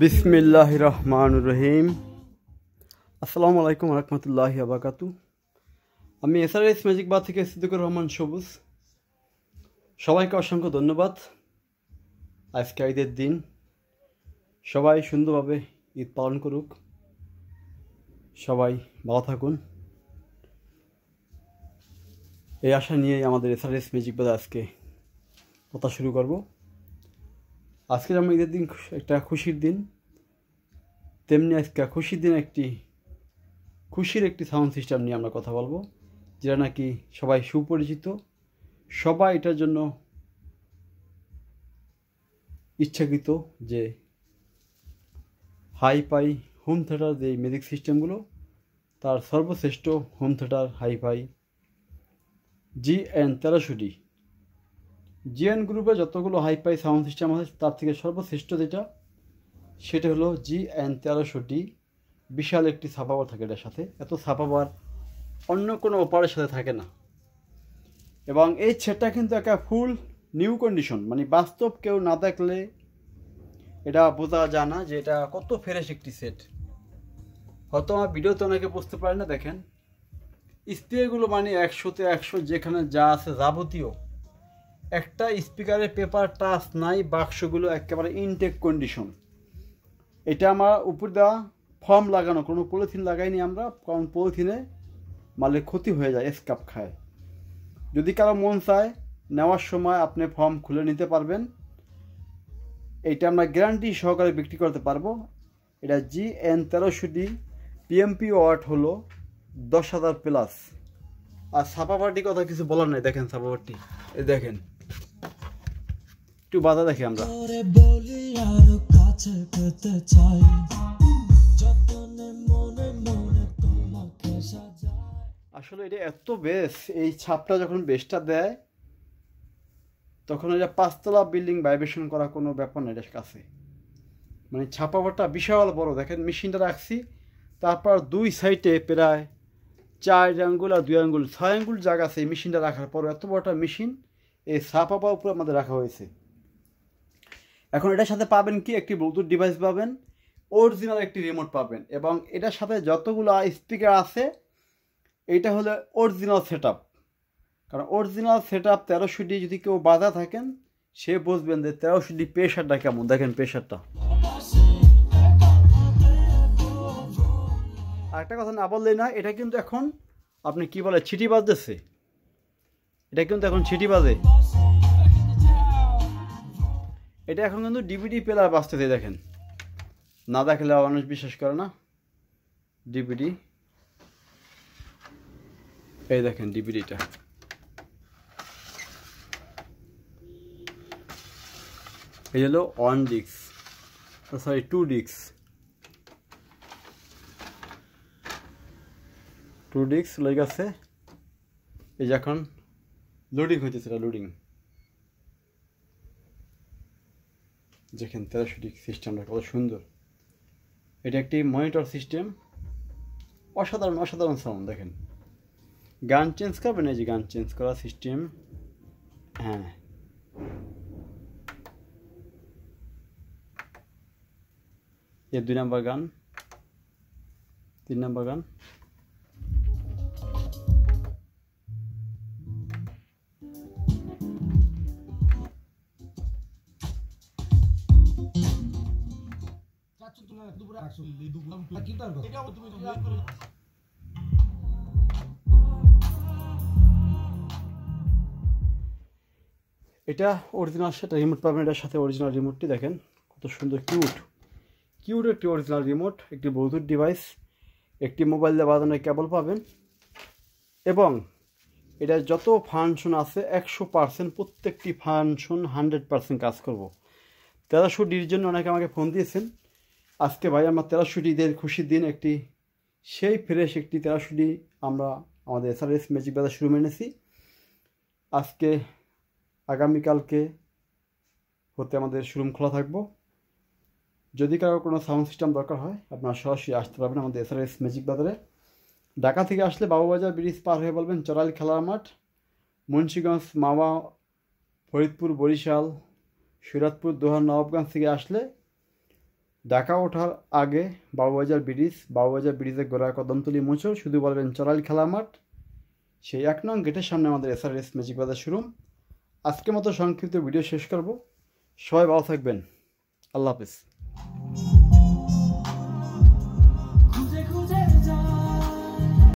বিসমিল্লাহির রহমানির রহিম। আসসালামু আলাইকুম রহমতুল্লাহি ওয়া বারাকাতুহু। আমি এসআরএস ম্যাজিক বার থেকে সিদ্দিকুর রহমান সবুজ। সবাইকে অসংখ্য ধন্যবাদ। আজকে ঈদের দিন, সবাই সুন্দরভাবে ঈদ পালন করুক, সবাই ভালো থাকুন, এই আশা নিয়েই আমাদের এসআরএস ম্যাজিক বার আজকে কথা শুরু করব। আজকে যেমন ঈদের দিন একটা খুশির দিন, তেমনি আজকে খুশির দিন খুশির একটি সাউন্ড সিস্টেম নিয়ে আমরা কথা বলবো, যেটা নাকি সবাই সুপরিচিত, সবাই এটার জন্য ইচ্ছাকৃত যে হাইফাই হোম থিয়েটার যে মিউজিক সিস্টেমগুলো, তার সর্বশ্রেষ্ঠ home theatre hi fi GN1300D। GN গ্রুপে যতগুলো হাইফাই সাউন্ড সিস্টেম আছে তার থেকে সর্বশ্রেষ্ঠ যেটা, সেটা হলো GN1300D। বিশাল একটি সাপাবার থাকে এটার সাথে, এত সাপাবার অন্য কোনো অপারের সাথে থাকে না। এবং এই সেটটা কিন্তু একটা ফুল নিউ কন্ডিশন, মানে বাস্তব কেউ না দেখলে এটা বোঝা যায় না যে এটা কত ফ্রেশ একটি সেট। হয়তো আমার ভিডিওতে অনেকে বুঝতে পারে না। দেখেন স্পিকারগুলো মানে 100তে 100, যেখানে যা আছে যাবতীয়, একটা স্পিকারের পেপার টাচ নাই, বাক্সগুলো একেবারে ইনটেক কন্ডিশন। এটা আমার উপর দেওয়া ফর্ম লাগানো, কোনো পলিথিন লাগাইনি আমরা, কারণ পলিথিনে মালে ক্ষতি হয়ে যায়, স্ক্র্যাপ খায়। যদি কারো মন চায় নেওয়ার সময় আপনি ফর্ম খুলে নিতে পারবেন। এইটা আমরা গ্যারান্টি সহকারে বিক্রি করতে পারবো। এটা GN1300D, PMP ওয়াট হলো 10,000+। আর সাপাবারটির কথা কিছু বলার নাই। দেখেন সাপাবারটি, এই দেখেন, একটু বাধা দেখি আমরা। আসলে এটা এত বেস, এই ছাপটা যখন বেসটা দেয় তখন এটা 5তলা বিল্ডিং ভাইব্রেশন করা কোনো ব্যাপার না এটার কাছে। মানে ছাপাবারটা বিশাল বড়। দেখেন মেশিনটা রাখছি, তারপর দুই সাইডে প্রায় 4 আঙ্গুল আর 2 আঙ্গুল 6 আঙ্গুল জায়গা আছে এই মেশিনটা রাখার পর। এত বড় একটা মেশিন এই ছাপাবার উপরে আমাদের রাখা হয়েছে। এখন এটার সাথে পাবেন কি, একটি ব্লুটুথ ডিভাইস পাবেন, অরিজিনাল একটি রিমোট পাবেন, এবং এটার সাথে যতগুলো স্পিকার আছে এইটা হলো অরিজিনাল সেট আপ। কারণ অরিজিনাল সেট আপ 1300D যদি কেউ বাজা থাকেন সে বুঝবেন যে 1300D প্রেশারটা কেমন। দেখেন প্রেশারটা। আরেকটা কথা না বললেই না, এটা কিন্তু এখন আপনি কি বলে ছিটি বাজতেছে, এটা কিন্তু এখন ছিটি বাজে। এটা এখন কিন্তু DVD প্লেয়ার বাজতেছে। দেখেন, না দেখলে মানুষ বিশ্বাস করে না। DVD, এই দেখেন DVDটা, এই হলো 1 ডিস্ক, সরি 2 ডিস্ক, 2 ডিস্ক লেগে আছে। এই যে এখন লোডিং হইতেছে, এটা লোডিং। দেখেন 1300D সিস্টেমটা কত সুন্দর। এটা একটি মনিটর সিস্টেম, অসাধারণ অসাধারণ সাউন্ড। দেখেন গান চেঞ্জ করবেন, এই যে গান চেঞ্জ করা সিস্টেম। হ্যাঁ, এই 2 নম্বর গান, 3 নম্বর গান। এটা অরিজিনাল সেটা রিমোট পাবেন, এটার সাথে অরিজিনাল রিমোটটি। দেখেন কত সুন্দর, কিউট একটি অরিজিনাল রিমোট, একটি ব্লুটুথ ডিভাইস, একটি মোবাইল দিয়ে বাজানোর কেবল পাবেন, এবং এটা যত ফাংশন আছে 100%, প্রত্যেকটি ফাংশন 100% কাজ করব। 1300Dর জন্য অনেকে আমাকে ফোন দিয়েছেন, আজকে ভাই আমার 1300Dদের খুশির দিন, একটি সেই ফ্রেশ একটি 1300D আমরা আমাদের এসআরএস ম্যাজিক বাজার শুরু এনেছি। আজকে আগামীকালকে হতে আমাদের শোরুম খোলা থাকবো। যদি কারো কোনো সাউন্ড সিস্টেম দরকার হয় আপনারা সরাসরি আসতে পারবেন আমাদের এসআরএস ম্যাজিক বাজারে। ঢাকা থেকে আসলে বাবুবাজার ব্রিজ পার হয়ে বলবেন চরাইল খেলার মাঠ, মুন্সিগঞ্জ, মাওয়া, ফরিদপুর, বরিশাল, শরীয়তপুর দোহার নবাবগঞ্জ থেকে আসলে ঢাকা ওঠার আগে বাবুবাজার ব্রিজের গোড়ায় কদমতলী মোচড়, শুধু বলবেন চড়াইল খেলা মাঠ। সেই 1 নং গেটের সামনে আমাদের SRS ম্যাজিক বাজার শোরুম। আজকের মতো সংক্ষিপ্ত ভিডিও শেষ করব। সবাই ভালো থাকবেন। আল্লাহ হাফেজ।